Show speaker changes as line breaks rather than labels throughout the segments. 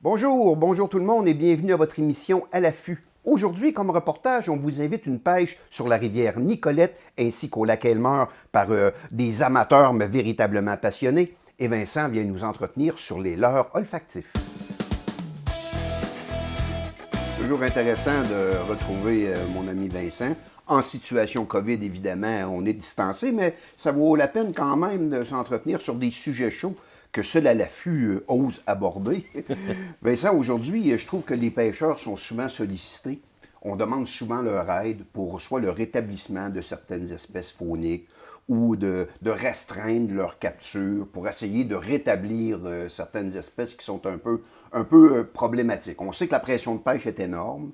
Bonjour, bonjour tout le monde et bienvenue à votre émission À l'affût. Aujourd'hui, comme reportage, on vous invite une pêche sur la rivière Nicolette ainsi qu'au lac Elmer par des amateurs mais véritablement passionnés. Et Vincent vient nous entretenir sur les leurres olfactifs. Toujours intéressant de retrouver mon ami Vincent. En situation COVID, évidemment, on est distancé, mais ça vaut la peine quand même de s'entretenir sur des sujets chauds que seul à l'affût ose aborder. Vincent, aujourd'hui, je trouve que les pêcheurs sont souvent sollicités. On demande souvent leur aide pour soit le rétablissement de certaines espèces fauniques ou de restreindre leur capture pour essayer de rétablir certaines espèces qui sont un peu problématiques. On sait que la pression de pêche est énorme.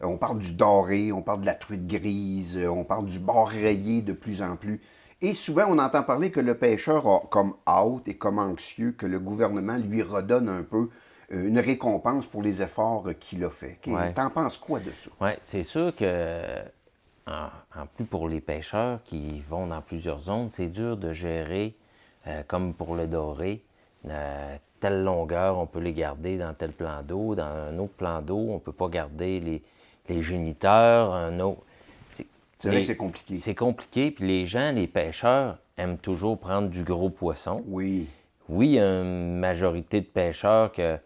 On parle du doré, on parle de la truite grise, on parle du bar rayé de plus en plus. Et souvent, on entend parler que le pêcheur a comme hâte et comme anxieux que le gouvernement lui redonne un peu une récompense pour les efforts qu'il a faits.
Ouais.
T'en penses quoi de ça?
Oui, c'est sûr que, en plus pour les pêcheurs qui vont dans plusieurs zones, c'est dur de gérer, comme pour le doré, telle longueur, on peut les garder dans tel plan d'eau, dans un autre plan d'eau, on ne peut pas garder les géniteurs, un autre.
C'est vrai que c'est compliqué.
C'est compliqué, puis les gens, les pêcheurs, aiment toujours prendre du gros poisson.
Oui.
Oui, il y a une majorité de pêcheurs que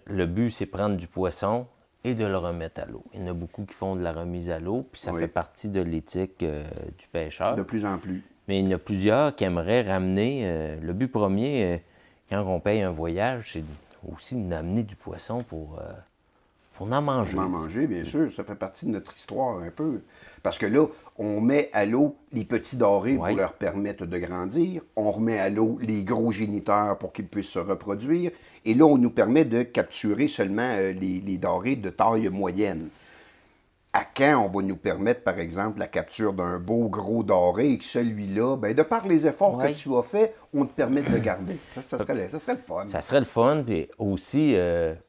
le but, c'est prendre du poisson et de le remettre à l'eau. Il y en a beaucoup qui font de la remise à l'eau, puis ça fait partie de l'éthique du pêcheur.
De plus en plus.
Mais il y en a plusieurs qui aimeraient ramener... le but premier, quand on paye un voyage, c'est aussi d'amener du poisson pour en manger.
Pour en manger, bien sûr. Ça fait partie de notre histoire un peu. Parce que là, on met à l'eau les petits dorés pour leur permettre de grandir. On remet à l'eau les gros géniteurs pour qu'ils puissent se reproduire. Et là, on nous permet de capturer seulement les dorés de taille moyenne. À quand on va nous permettre, par exemple, la capture d'un beau gros doré et que celui-là, bien, de par les efforts que tu as faits, on te permet de le garder? Ça serait le fun.
Ça serait le fun, puis aussi,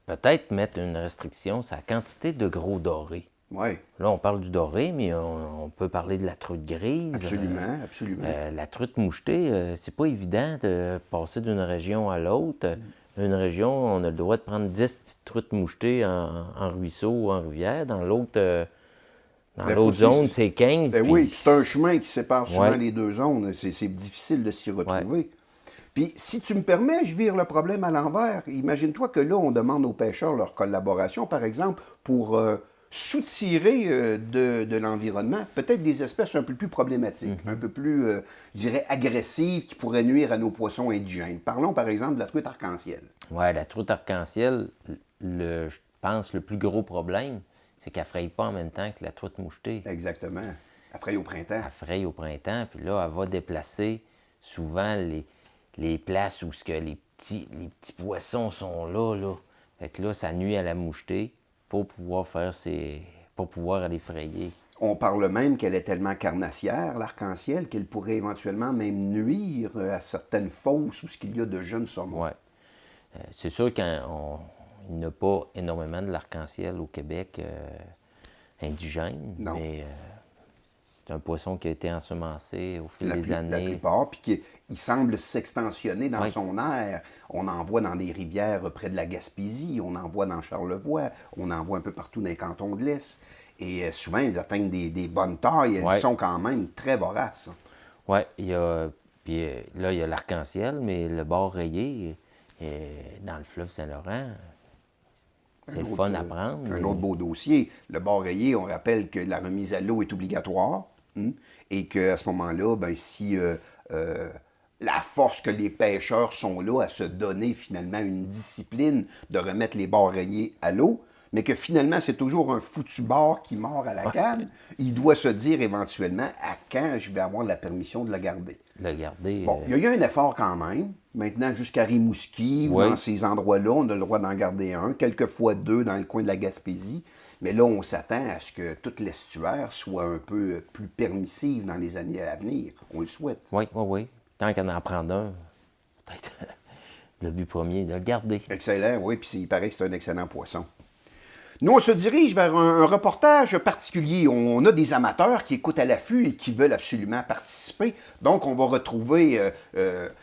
peut-être mettre une restriction sur la quantité de gros dorés.
Oui.
Là, on parle du doré, mais on peut parler de la truite grise.
Absolument, absolument.
La truite mouchetée, c'est pas évident de passer d'une région à l'autre. Une région, on a le droit de prendre 10 petites truites mouchetées en ruisseau ou en rivière. Dans l'autre zone, c'est 15.
Ben oui, c'est un chemin qui sépare souvent les deux zones. C'est difficile de s'y retrouver. Puis, si tu me permets, je vire le problème à l'envers. Imagine-toi que là, on demande aux pêcheurs leur collaboration, par exemple, pour soutirer de l'environnement peut-être des espèces un peu plus problématiques, un peu plus, je dirais, agressives, qui pourraient nuire à nos poissons indigènes. Parlons, par exemple, de la truite arc-en-ciel.
Oui, la truite arc-en-ciel, je pense, le plus gros problème, c'est qu'elle ne fraye pas en même temps que la truite mouchetée.
Exactement. Elle fraye au printemps.
Elle fraye au printemps, puis là, elle va déplacer souvent les places où les petits poissons sont là. Fait que là, ça nuit à la mouchetée pour pouvoir aller frayer.
On parle même qu'elle est tellement carnassière, l'arc-en-ciel, qu'elle pourrait éventuellement même nuire à certaines fosses où il y a de jeunes saumons.
Oui. C'est sûr qu'il n'y a pas énormément de l'arc-en-ciel au Québec indigène, mais c'est un poisson qui a été ensemencé au fil des années.
La plupart, puis il semble s'extensionner dans son aire. On en voit dans des rivières près de la Gaspésie, on en voit dans Charlevoix, on en voit un peu partout dans les cantons de l'Est. Et souvent, ils atteignent des bonnes tailles. Elles sont quand même très voraces.
Oui, puis là, il y a l'arc-en-ciel, mais le bord rayé, dans le fleuve Saint-Laurent, c'est le fun à prendre.
Un autre beau dossier. Le bord rayé, on rappelle que la remise à l'eau est obligatoire et qu'à ce moment-là, ben, si la force que les pêcheurs sont là à se donner finalement une discipline de remettre les bords rayés à l'eau, mais que finalement, c'est toujours un foutu bord qui mord à la canne, il doit se dire éventuellement à quand je vais avoir la permission de le garder. Bon, il y a eu un effort quand même. Maintenant, jusqu'à Rimouski ou dans ces endroits-là, on a le droit d'en garder un, quelquefois deux dans le coin de la Gaspésie. Mais là, on s'attend à ce que toute l'estuaire soit un peu plus permissive dans les années à venir. On le souhaite.
Oui. Tant qu'on en prend un, peut-être le but premier de le garder.
Excellent, oui. Puis il paraît que c'est un excellent poisson. Nous, on se dirige vers un reportage particulier. On a des amateurs qui écoutent à l'affût et qui veulent absolument participer. Donc, on va retrouver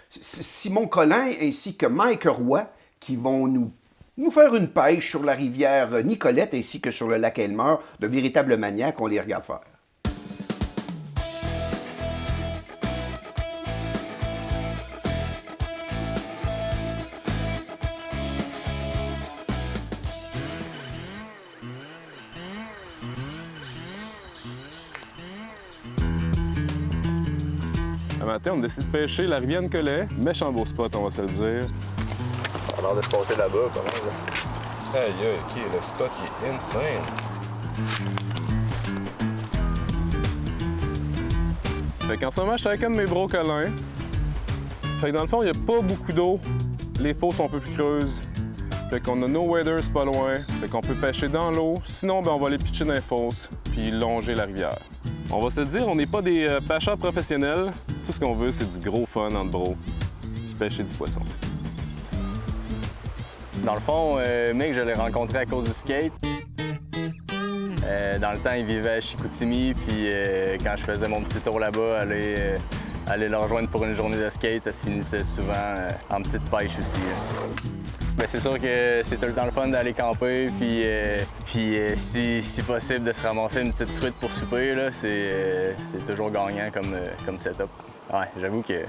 Simon Collin ainsi que Mike Roy qui vont nous nous faire une pêche sur la rivière Nicolette ainsi que sur le lac Elmer. De véritables maniaques, on les regarde faire.
Un matin, on décide de pêcher la rivière Nicolet. Méchant beau spot, on va se le dire.
Alors de se passer là-bas, quand même.
Aïe, aïe, OK, le spot, il est insane. Fait qu'en ce moment, je suis avec un de mes bros câlins. Fait que dans le fond, il n'y a pas beaucoup d'eau. Les fosses sont un peu plus creuses. Fait qu'on a no waders pas loin. Fait qu'on peut pêcher dans l'eau. Sinon, ben, on va aller pitcher dans les fosses puis longer la rivière. On va se le dire, on n'est pas des pêcheurs professionnels. Tout ce qu'on veut, c'est du gros fun entre bros. Puis pêcher du poisson.
Dans le fond, Mick, je l'ai rencontré à cause du skate. Dans le temps, il vivait à Chicoutimi, puis quand je faisais mon petit tour là-bas, aller le rejoindre pour une journée de skate, ça se finissait souvent en petite pêche aussi. Mais c'est sûr que c'est tout le temps le fun d'aller camper, puis si possible de se ramasser une petite truite pour souper, là, c'est toujours gagnant comme setup. Ouais, j'avoue que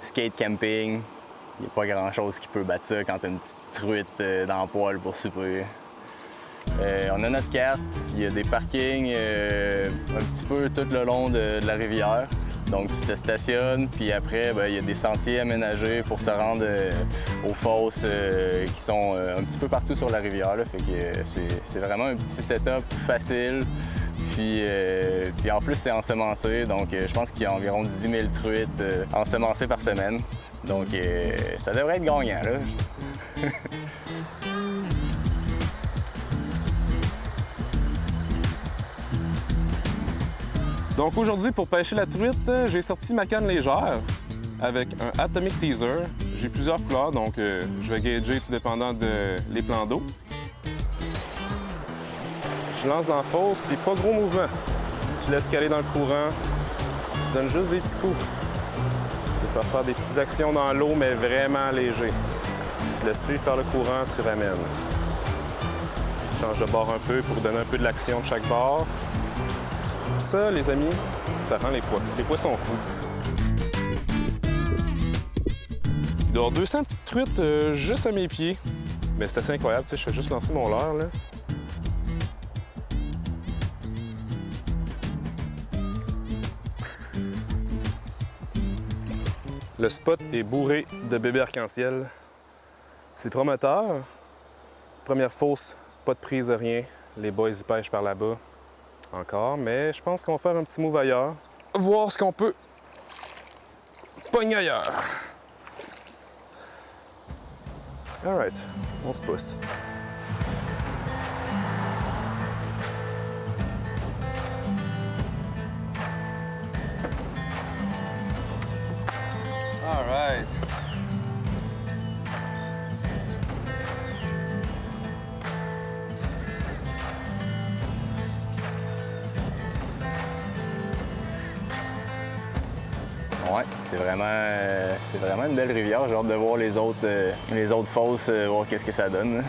skate camping, il n'y a pas grand-chose qui peut battre ça quand t'as une petite truite dans le poêle pour souper. On a notre carte, il y a des parkings un petit peu tout le long de la rivière. Donc tu te stationnes, puis après, il y a des sentiers aménagés pour se rendre aux fosses qui sont un petit peu partout sur la rivière. Là. Fait que c'est vraiment un petit setup facile. Puis en plus, c'est ensemencé, donc je pense qu'il y a environ 10 000 truites ensemencées par semaine. Donc ça devrait être gagnant, là.
Donc aujourd'hui, pour pêcher la truite, j'ai sorti ma canne légère avec un Atomic Teaser. J'ai plusieurs couleurs, donc je vais gager tout dépendant des plans d'eau. Je lance dans la fosse, puis pas gros mouvement. Tu laisses caler dans le courant, tu donnes juste des petits coups. Tu peux faire des petites actions dans l'eau, mais vraiment léger. Tu laisses suivre par le courant, tu ramènes. Tu changes de bord un peu pour donner un peu de l'action de chaque bord. Ça, les amis, ça rend les poissons fous. Il doit y avoir 200 petites truites juste à mes pieds. Mais c'est assez incroyable, tu sais, je fais juste lancer mon leurre, là. Le spot est bourré de bébés arc-en-ciel. C'est prometteur. Première fosse, pas de prise, rien. Les boys y pêchent par là-bas. Encore, mais je pense qu'on va faire un petit move ailleurs. Voir ce qu'on peut pogner ailleurs. All right, on se pousse.
All right. Ouais, c'est vraiment une belle rivière. J'ai hâte de voir les autres fosses, voir qu'est-ce que ça donne.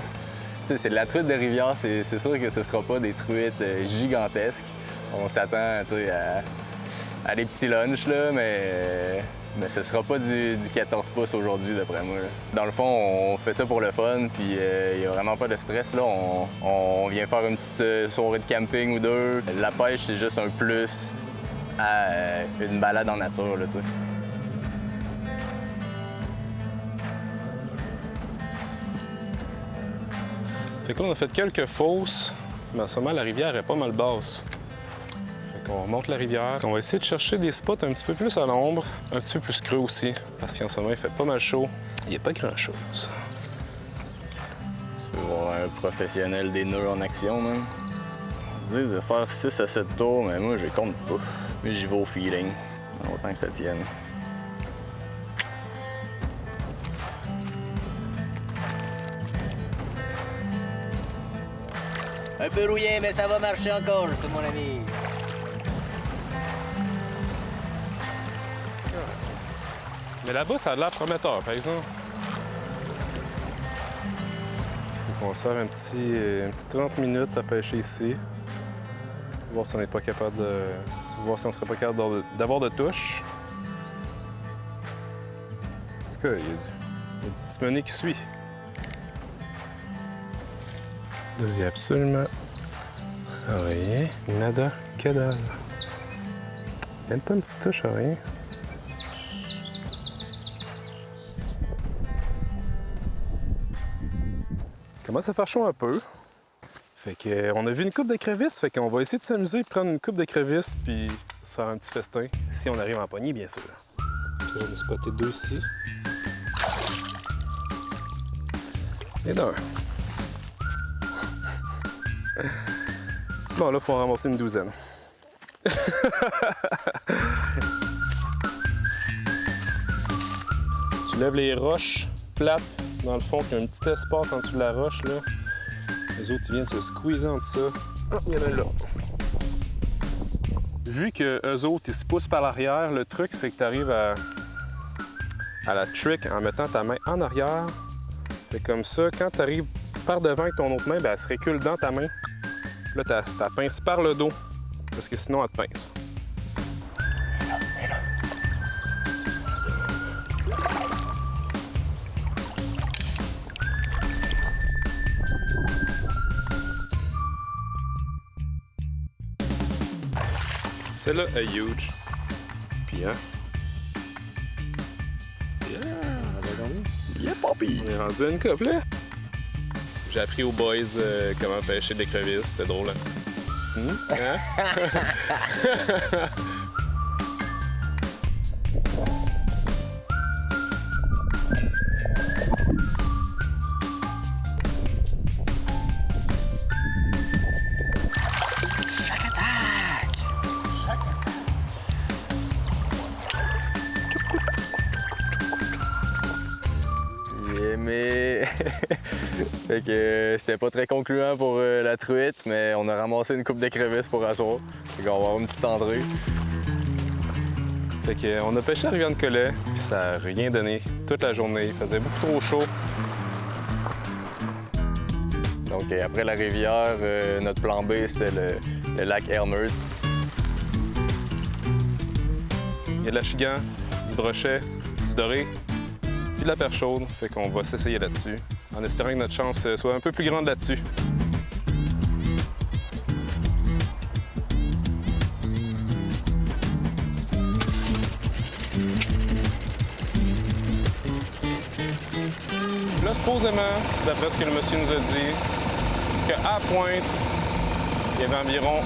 Tu sais, c'est de la truite de rivière, c'est sûr que ce sera pas des truites gigantesques. On s'attend, tu sais, à des petits lunchs, là, mais ce sera pas du 14 pouces aujourd'hui, d'après moi. Là. Dans le fond, on fait ça pour le fun, puis il n'y a vraiment pas de stress. Là. On vient faire une petite soirée de camping ou deux. La pêche, c'est juste un plus à une balade en nature, là, tu sais.
Fait que là, on a fait quelques fosses, mais en ce moment, la rivière est pas mal basse. Fait qu'on remonte la rivière. On va essayer de chercher des spots un petit peu plus à l'ombre, un petit peu plus creux aussi, parce qu'en ce moment, il fait pas mal chaud. Il n'y a pas grand-chose.
Tu veux voir un professionnel des nœuds en action, man? Ils disent de faire 6 à 7 tours, mais moi, je compte pas. Mais j'y vais au feeling, autant que ça tienne.
Un peu rouillé, mais ça va marcher encore, c'est mon ami.
Mais là-bas, ça a l'air prometteur, par exemple. On va se faire un petit 30 minutes à pêcher ici. Voir si on n'est pas capable de. Voir si on serait pas capable d'avoir de touche. En tout cas, il y a du petit mené qui suit. Là, il y a absolument rien. Nada, que dalle. Même pas une petite touche, rien. Commence à faire chaud un peu. Fait que, on a vu une coupe d'écrevisses, fait qu'on va essayer de s'amuser, prendre une coupe d'écrevisses puis se faire un petit festin, si on arrive à en pogner, bien sûr. J'en ai spoté 2 ici. Et d'un. Bon, là, il faut en ramasser une 12aine. Tu lèves les roches plates, dans le fond, puis il y a un petit espace en dessous de la roche, là. Les autres, ils viennent se squeezer entre ça. Ah, il y en a là. Vu que eux autres, ils se poussent par l'arrière, le truc, c'est que tu arrives à la trick en mettant ta main en arrière. Fait comme ça, quand tu arrives par devant avec ton autre main, ben, elle se recule dans ta main. Là, tu la pinces par le dos, parce que sinon, elle te pince. Celle-là est huge. Puis, hein? Yeah, papi! On est rendu à une couple, là. J'ai appris aux boys comment pêcher des crevisses. C'était drôle, hein? Hein?
Mais fait que c'était pas très concluant pour la truite, mais on a ramassé une coupe d'écrevisses pour asseoir. Fait qu'on va avoir une petite entrée.
Fait que, on a pêché à Rivière-de-Collet, puis ça a rien donné toute la journée. Il faisait beaucoup trop chaud.
Donc après la rivière, notre plan B, c'est le lac Elmer.
Il y a de la chigan, du brochet, du doré, puis de la perche chaude. Fait qu'on va s'essayer là-dessus, en espérant que notre chance soit un peu plus grande là-dessus. Là, supposément, d'après ce que le monsieur nous a dit, qu'à la pointe, il y avait environ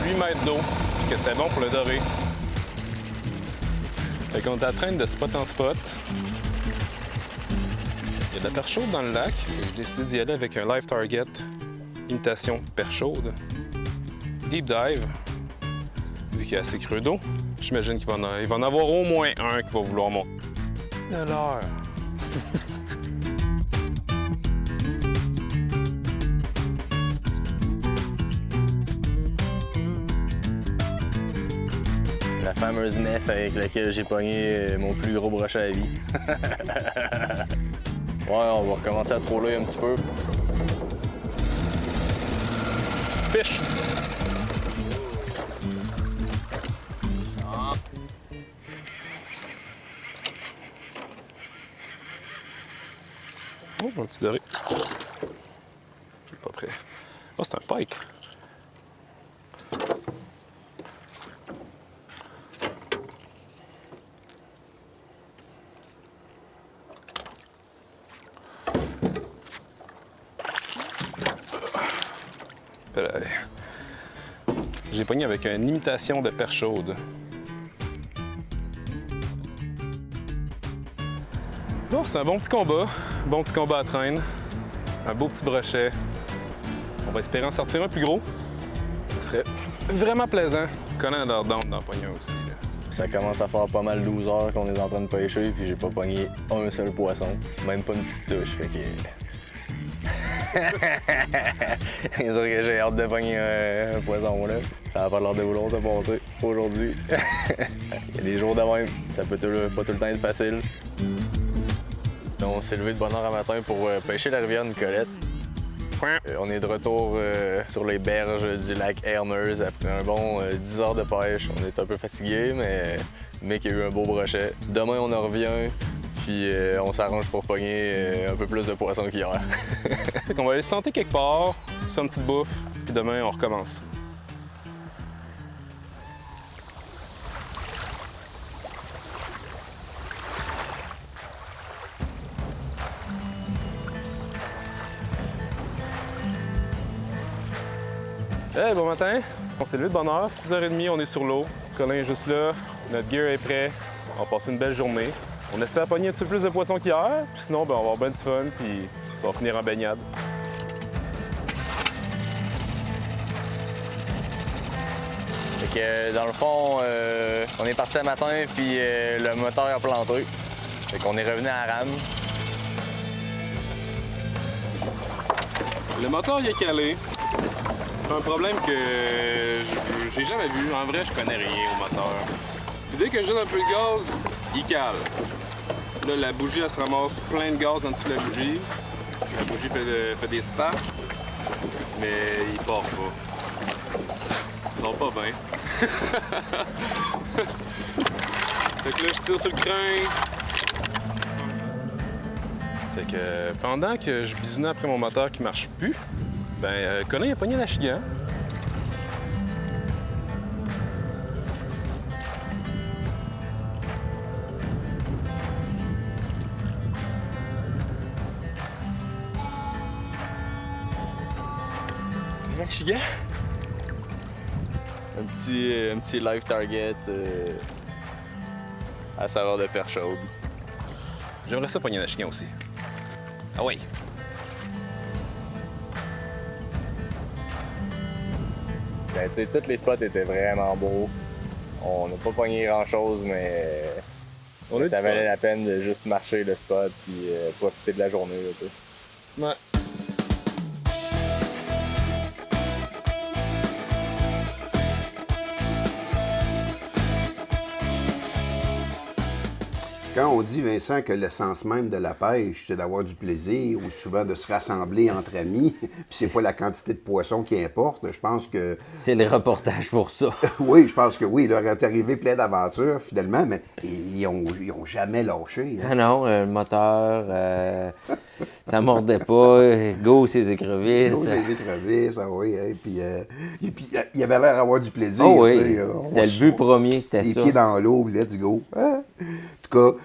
8 mètres d'eau, que c'était bon pour le doré. Fait qu'on est en train de spot en spot. Il y a de la perche chaude dans le lac. J'ai décidé d'y aller avec un live target, imitation perche chaude. Deep dive, vu qu'il y a assez creux d'eau, j'imagine qu'il va en avoir au moins un qui va vouloir monter. De l'heure.
La fameuse nef avec laquelle j'ai pogné mon plus gros brochet à vie. Ouais, on va recommencer à troller un petit peu.
Fish! Oh, un petit doré. Je suis pas prêt. Oh, c'est un pike. J'ai pogné avec une imitation de perche chaude. Bon, c'est un bon petit combat à traîne, un beau petit brochet. On va espérer en sortir un plus gros. Ce serait vraiment plaisant. Connant leur down dans le poignet aussi. Là.
Ça commence à faire pas mal 12 heures qu'on est en train de pêcher, puis j'ai pas pogné un seul poisson, même pas une petite touche, fait que... C'est sûr que j'ai hâte de pogner un poisson, là. Ça va pas l'air de vouloir se passer aujourd'hui. Il y a des jours de même, ça peut pas tout le temps être facile. On s'est levé de bonne heure à matin pour pêcher la rivière Nicolette. On est de retour sur les berges du lac Erners après un bon 10 heures de pêche. On est un peu fatigué, mais qu'il y a eu un beau brochet. Demain, on en revient, puis on s'arrange pour pogner un peu plus de poissons qu'hier.
Fait qu'on va aller se tenter quelque part, faire une petite bouffe, puis demain, on recommence. Hey, bon matin! On s'est levé de bonne heure, 6h30, on est sur l'eau. Colin est juste là, notre gear est prêt. On va passer une belle journée. On espère pogner un petit peu plus de poissons qu'hier, puis sinon, on va avoir ben du fun, puis ça va finir en baignade.
Fait que, dans le fond, on est parti ce matin, puis le moteur a planté. Fait qu'on est revenu à la rame.
Le moteur, il est calé. C'est un problème que j'ai jamais vu. En vrai, je connais rien au moteur. Puis dès que je donne un peu de gaz, il cale. Là, la bougie, elle se ramasse plein de gaz en dessous de la bougie. La bougie fait des sparks, mais il part pas. Ça va pas bien. Fait que là, je tire sur le crin. Fait que pendant que je bisounais après mon moteur qui marche plus, ben, Colin a pogné la chigan. La chigan?
Un petit live target à saveur de perche chaude.
J'aimerais ça pogner la chigan aussi. Ah oui!
Ben, tu sais, tous les spots étaient vraiment beaux. On n'a pas pogné grand-chose, mais ça valait la peine de juste marcher le spot puis profiter de la journée, là, tu sais.
Ouais.
Quand on dit, Vincent, que l'essence même de la pêche, c'est d'avoir du plaisir ou souvent de se rassembler entre amis, puis c'est pas la quantité de poissons qui importe, je pense que...
C'est les reportages pour ça.
Oui, je pense que oui, il leur est arrivé plein d'aventures, finalement, mais ils ont jamais lâché. Hein.
Ah non, le moteur, ça mordait pas. Go, ces écrevisses.
Nos écrevisses, ah oui, hein, puis il avait l'air d'avoir du plaisir.
Oh oui,
tu sais,
c'était le but premier, c'était
les
ça.
pieds dans l'eau, let's go. Hein? En tout cas,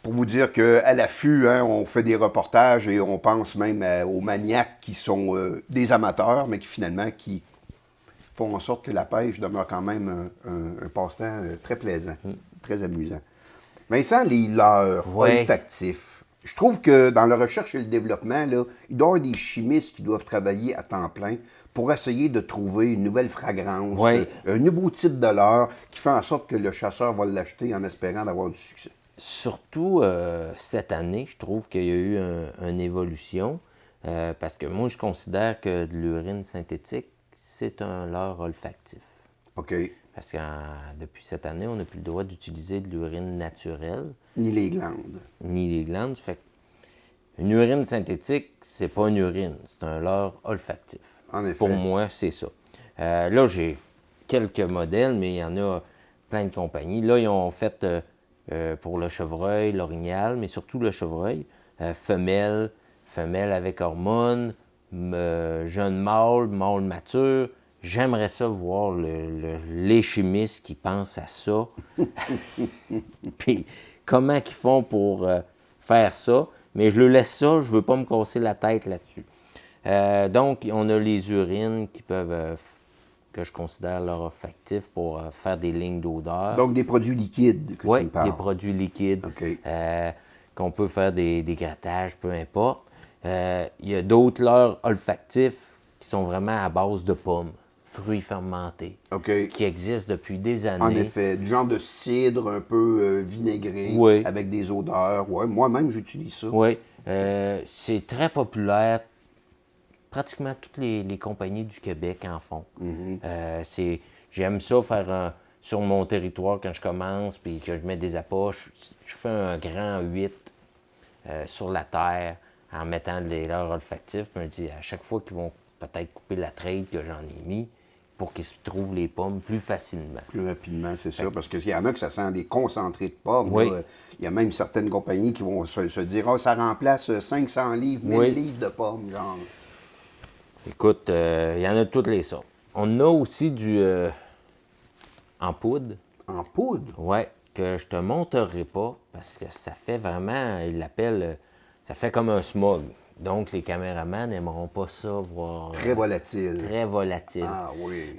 pour vous dire qu'à l'affût, hein, on fait des reportages et on pense même aux maniaques qui sont des amateurs, mais qui finalement qui font en sorte que la pêche demeure quand même un passe-temps très plaisant, très amusant. Vincent, les leurres olfactifs. Je trouve que dans la recherche et le développement, là, il doit y avoir des chimistes qui doivent travailler à temps plein pour essayer de trouver une nouvelle fragrance, un nouveau type de leurre qui fait en sorte que le chasseur va l'acheter en espérant d'avoir du succès.
Surtout cette année, je trouve qu'il y a eu une évolution parce que moi, je considère que de l'urine synthétique, c'est un leurre olfactif.
OK.
Parce que depuis cette année, on n'a plus le droit d'utiliser de l'urine naturelle.
Ni les glandes.
Ni les glandes. Fait que une urine synthétique, c'est pas une urine, c'est un leurre olfactif.
En effet.
Pour moi, c'est ça. Là, j'ai quelques modèles, mais il y en a plein de compagnies. Là, ils ont fait pour le chevreuil, l'orignal, mais surtout le chevreuil, femelle avec hormones, jeune mâle mature. J'aimerais ça voir les chimistes qui pensent à ça. Puis comment ils font pour faire ça. Mais je le laisse ça, je veux pas me casser la tête là-dessus. Donc, on a les urines qui peuvent, que je considère leur olfactif pour faire des lignes d'odeur.
Donc, des produits liquides que tu me parles.
Oui, des produits liquides.
OK.
Qu'on peut faire des grattages, peu importe. Il y a d'autres leurres olfactifs qui sont vraiment à base de pommes, fruits fermentés, qui existent depuis des années.
En effet, du genre de cidre un peu vinaigré, avec des odeurs. Ouais, moi-même, j'utilise ça.
Oui, c'est très populaire. Pratiquement toutes les compagnies du Québec en font. J'aime ça faire sur mon territoire quand je commence, puis que je mets des approches. Je fais un grand 8 sur la terre en mettant des leurres olfactifs. Je me dis, à chaque fois qu'ils vont peut-être couper la traite que j'en ai mis, pour qu'ils se trouvent les pommes plus facilement.
Plus rapidement, c'est ça. Parce qu'il y en a que ça sent des concentrés de pommes.
Oui.
Là. Il y a même certaines compagnies qui vont se dire, ah, ça remplace 500 livres, 1000
Oui.
livres de pommes, genre.
Écoute, il y en a de toutes les sortes. On a aussi du en poudre.
En poudre?
Oui, que je te montrerai pas parce que ça fait vraiment, il l'appelle, ça fait comme un smog. Donc, les caméramans n'aimeront pas ça voir.
Très volatile.
Très volatile.
Ah oui.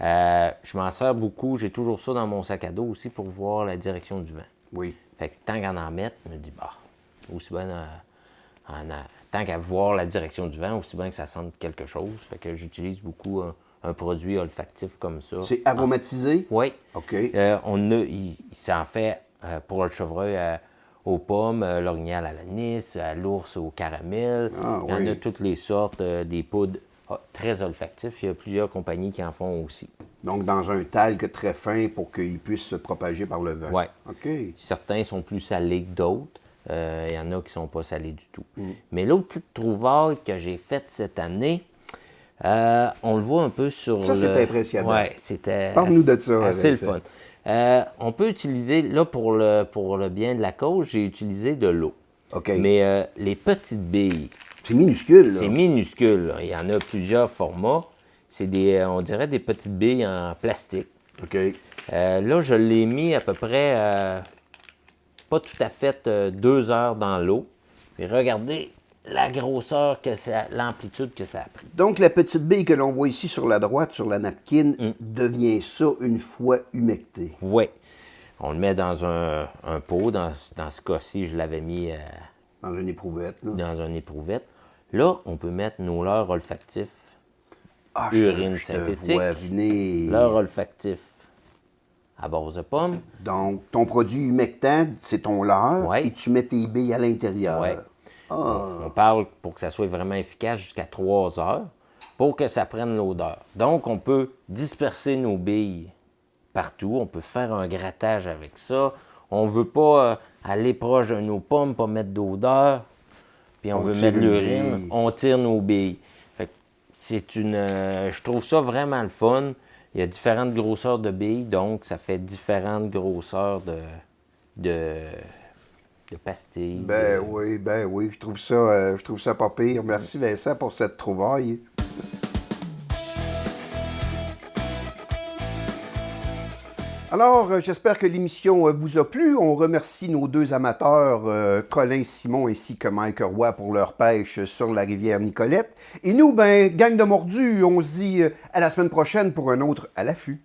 Je m'en sers beaucoup. J'ai toujours ça dans mon sac à dos aussi pour voir la direction du vent.
Oui.
Fait que tant qu'à en mettre, je me dis, bah, aussi bien tant qu'à voir la direction du vent, aussi bien que ça sente quelque chose. Fait que j'utilise beaucoup un produit olfactif comme ça.
C'est aromatisé?
Oui.
OK.
Il s'en fait pour le chevreuil aux pommes, l'orignal à l'anis, à l'ours au caramel.
Ah,
Il y en
oui.
a toutes les sortes, des poudres très olfactifs. Il y a plusieurs compagnies qui en font aussi.
Donc, dans un talc très fin pour qu'il puisse se propager par le vent.
Oui.
OK.
Certains sont plus salés que d'autres. Il y en a qui ne sont pas salés du tout. Mais l'autre petite trouvaille que j'ai faite cette année, on le voit un peu sur
Ça, c'est impressionnant.
Oui, c'était
Parle-nous de ça,
assez le
Vincent.
fun. On peut utiliser, là, pour le bien de la cause, j'ai utilisé de l'eau.
OK.
Mais les petites billes,
C'est minuscule, là.
c'est minuscule. Là. Il y en a plusieurs formats. C'est on dirait des petites billes en plastique.
OK.
Là, je l'ai mis à peu près, pas tout à fait 2 heures dans l'eau. Puis regardez la grosseur l'amplitude que ça a pris.
Donc, la petite bille que l'on voit ici sur la droite, sur la napkin, devient ça une fois humectée.
Oui. On le met dans un pot. Dans ce cas-ci, je l'avais mis
Dans une éprouvette, là.
dans une éprouvette. Là, on peut mettre nos leurres olfactifs,
Ah,
urine
je te
synthétique,
vois venir.
leurres olfactifs à base de pommes.
Donc, ton produit humectant, c'est ton leurre,
Ouais.
et tu mets tes billes à l'intérieur.
Ouais.
Ah,
On parle pour que ça soit vraiment efficace jusqu'à 3 heures pour que ça prenne l'odeur. Donc, on peut disperser nos billes partout. On peut faire un grattage avec ça. On ne veut pas aller proche de nos pommes, pas mettre d'odeur. Puis on veut
tire
mettre
une
l'urine,
bille.
on tire nos billes. Fait que c'est je trouve ça vraiment le fun. Il y a différentes grosseurs de billes, donc ça fait différentes grosseurs de pastilles.
ben oui, je trouve ça pas pire. Merci Vincent pour cette trouvaille. Alors, j'espère que l'émission vous a plu. On remercie nos deux amateurs, Colin Simon ainsi que Mike Roy, pour leur pêche sur la rivière Nicolette. Et nous, gang de mordus, on se dit à la semaine prochaine pour un autre à l'affût.